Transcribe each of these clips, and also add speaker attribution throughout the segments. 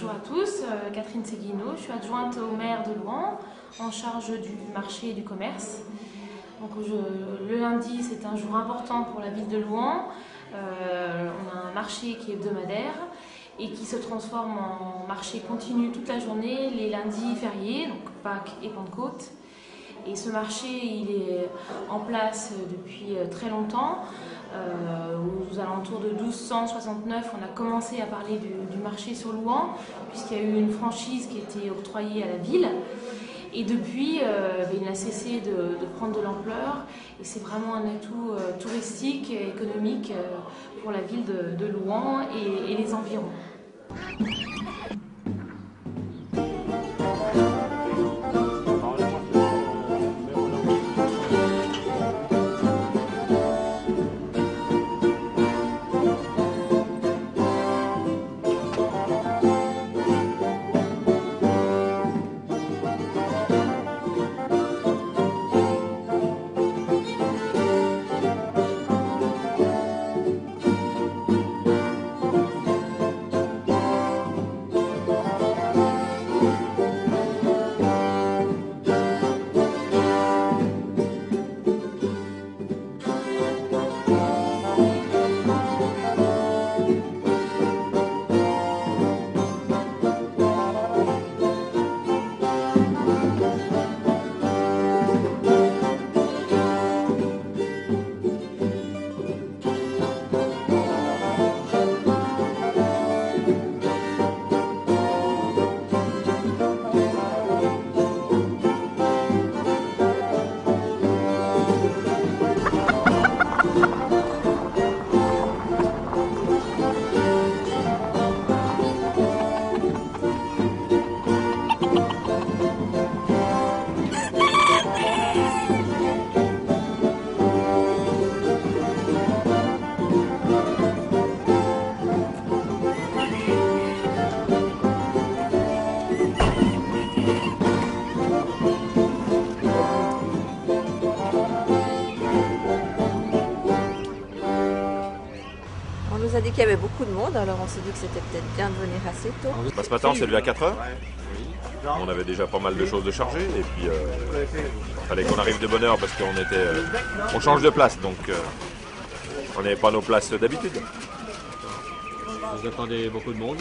Speaker 1: Bonjour à tous, Catherine Seguino, je suis adjointe au maire de Louhans en charge du marché et du commerce. Donc, le lundi, c'est un jour important pour la ville de Louhans. On a un marché qui est hebdomadaire et qui se transforme en marché continu toute la journée, les lundis fériés, donc Pâques et Pentecôte. Et ce marché, il est en place depuis très longtemps. Aux alentours de 1269, on a commencé à parler du marché sur Louhans, puisqu'il y a eu une franchise qui a été octroyée à la ville. Et depuis, il n'a cessé de prendre de l'ampleur. Et c'est vraiment un atout touristique et économique pour la ville de Louhans et les environs.
Speaker 2: On nous a dit qu'il y avait beaucoup de monde, alors on s'est dit que c'était peut-être bien de venir assez tôt.
Speaker 3: Ce matin, on s'est levé à 4 heures. On avait déjà pas mal de choses de charger et puis il fallait qu'on arrive de bonne heure parce on change de place, donc on n'avait pas nos places d'habitude.
Speaker 4: Vous attendez beaucoup de monde?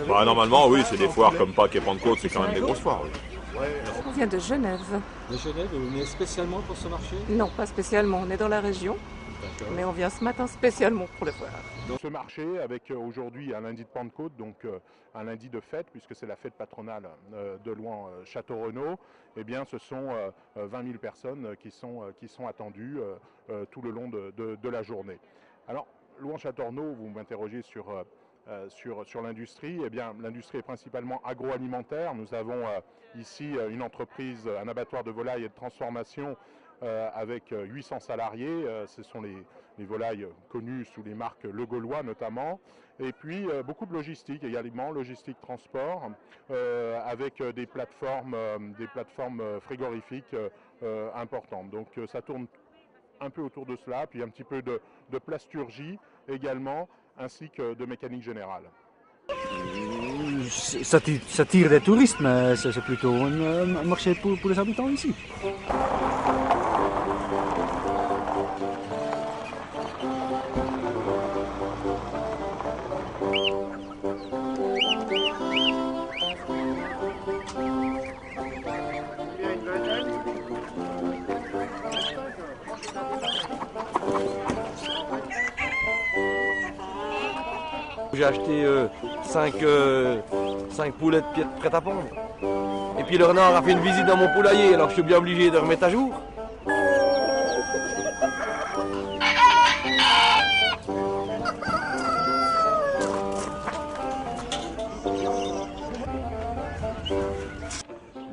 Speaker 3: Normalement, oui, c'est des foires comme Pâques et Pentecôte, c'est quand même des grosses foires. Oui.
Speaker 2: On vient de Genève.
Speaker 4: De Genève, vous venez spécialement pour ce marché?
Speaker 2: Non, pas spécialement, on est dans la région, mais on vient ce matin spécialement pour le voir.
Speaker 5: Donc, ce marché avec aujourd'hui un lundi de Pentecôte, donc un lundi de fête, puisque c'est la fête patronale de Louhans-Château-Renaud, eh bien ce sont 20 000 personnes qui sont attendues tout le long de la journée. Alors, Louhans-Château-Renaud, vous m'interrogez sur l'industrie. Eh bien, l'industrie est principalement agroalimentaire. Nous avons ici une entreprise, un abattoir de volailles et de transformation avec 800 salariés. Ce sont les volailles connues sous les marques Le Gaulois notamment. Et puis beaucoup de logistique également, logistique transport, avec des plateformes frigorifiques importantes. Donc ça tourne un peu autour de cela, puis un petit peu de plasturgie également, ainsi que de mécanique générale.
Speaker 6: Ça tire des touristes, mais c'est plutôt un marché pour les habitants ici.
Speaker 7: J'ai acheté 5 poulettes prêtes à pondre. Et puis le renard a fait une visite dans mon poulailler, alors je suis bien obligé de remettre à jour.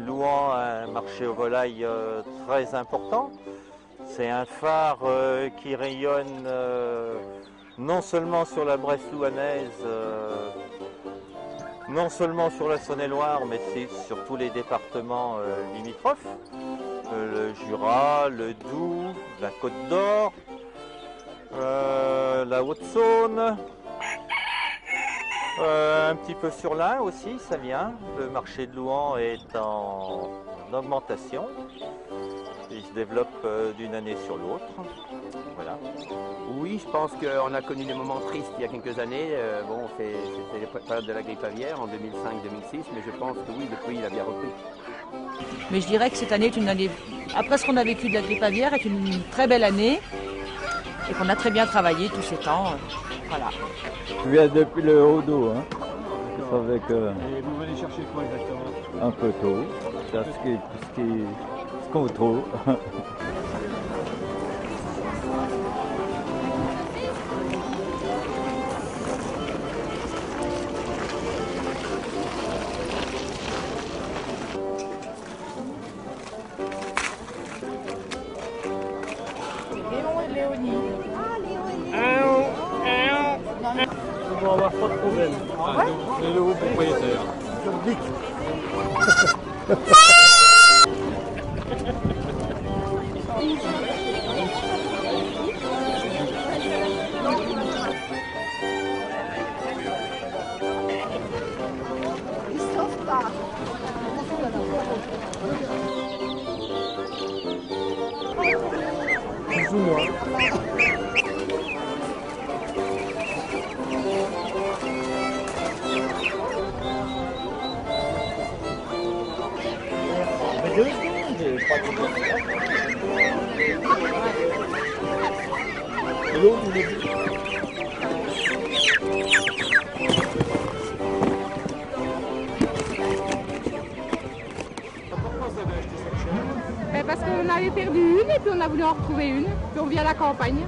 Speaker 8: Louhans a un marché aux volailles très important. C'est un phare qui rayonne non seulement sur la Bresse louhannaise, non seulement sur la Saône-et-Loire, mais sur tous les départements limitrophes, le Jura, le Doubs, la Côte d'Or, la Haute-Saône, un petit peu sur l'Ain aussi, ça vient. Le marché de Louhans est en augmentation. Il se développe d'une année sur l'autre. Voilà.
Speaker 9: Oui, je pense qu'on a connu des moments tristes il y a quelques années. Bon, c'était la période de la grippe aviaire en 2005-2006, mais je pense que oui, depuis il a bien repris.
Speaker 10: Mais je dirais que cette année est une année, après ce qu'on a vécu de la grippe aviaire, est une très belle année et qu'on a très bien travaillé tous ces temps. Voilà.
Speaker 11: Je viens depuis le Haut-Doubs, hein. Avec,
Speaker 4: Et vous venez chercher quoi exactement?
Speaker 11: un peu tôt, ce qu'on trouve.
Speaker 4: Ils vont avoir pas de problème. Ah, c'est le nouveau propriétaire. Plus ou moins.
Speaker 12: Parce qu'on avait perdu une et puis on a voulu en retrouver une. Puis on vit à la campagne.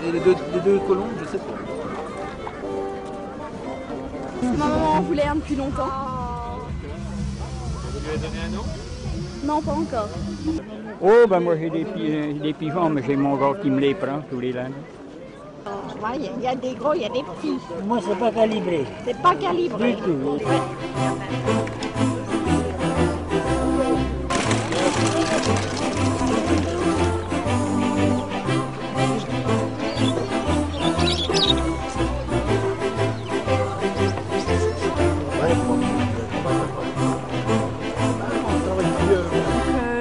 Speaker 6: Et les deux colombes, je sais pas.
Speaker 12: Ma maman en voulait un depuis longtemps.
Speaker 4: Vous lui avez donné un nom?
Speaker 12: Non, pas encore.
Speaker 6: Oh, ben moi j'ai des pigeons, mais j'ai mon gars qui me les prend tous les lundis.
Speaker 12: Il y a des gros, il y a des petits.
Speaker 6: Moi, c'est pas calibré.
Speaker 12: C'est pas calibré.
Speaker 6: Du tout.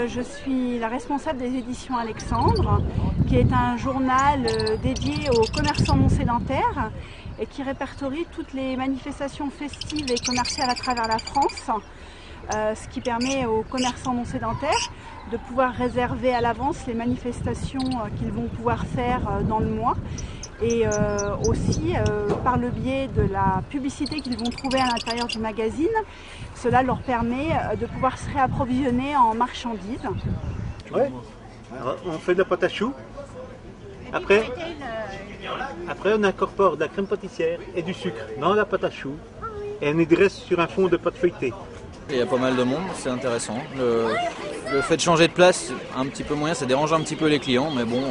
Speaker 12: Je suis la responsable des éditions Alexandre, qui est un journal dédié aux commerçants non sédentaires et qui répertorie toutes les manifestations festives et commerciales à travers la France, ce qui permet aux commerçants non sédentaires de pouvoir réserver à l'avance les manifestations qu'ils vont pouvoir faire dans le mois. Et aussi par le biais de la publicité qu'ils vont trouver à l'intérieur du magazine, cela leur permet de pouvoir se réapprovisionner en marchandises.
Speaker 13: Ouais. Alors, on fait de la pâte à choux. Après, on incorpore de la crème pâtissière et du sucre dans la pâte à choux et on y dresse sur un fond de pâte feuilletée.
Speaker 14: Il y a pas mal de monde, c'est intéressant. Le fait de changer de place, un petit peu moyen, ça dérange un petit peu les clients, mais bon,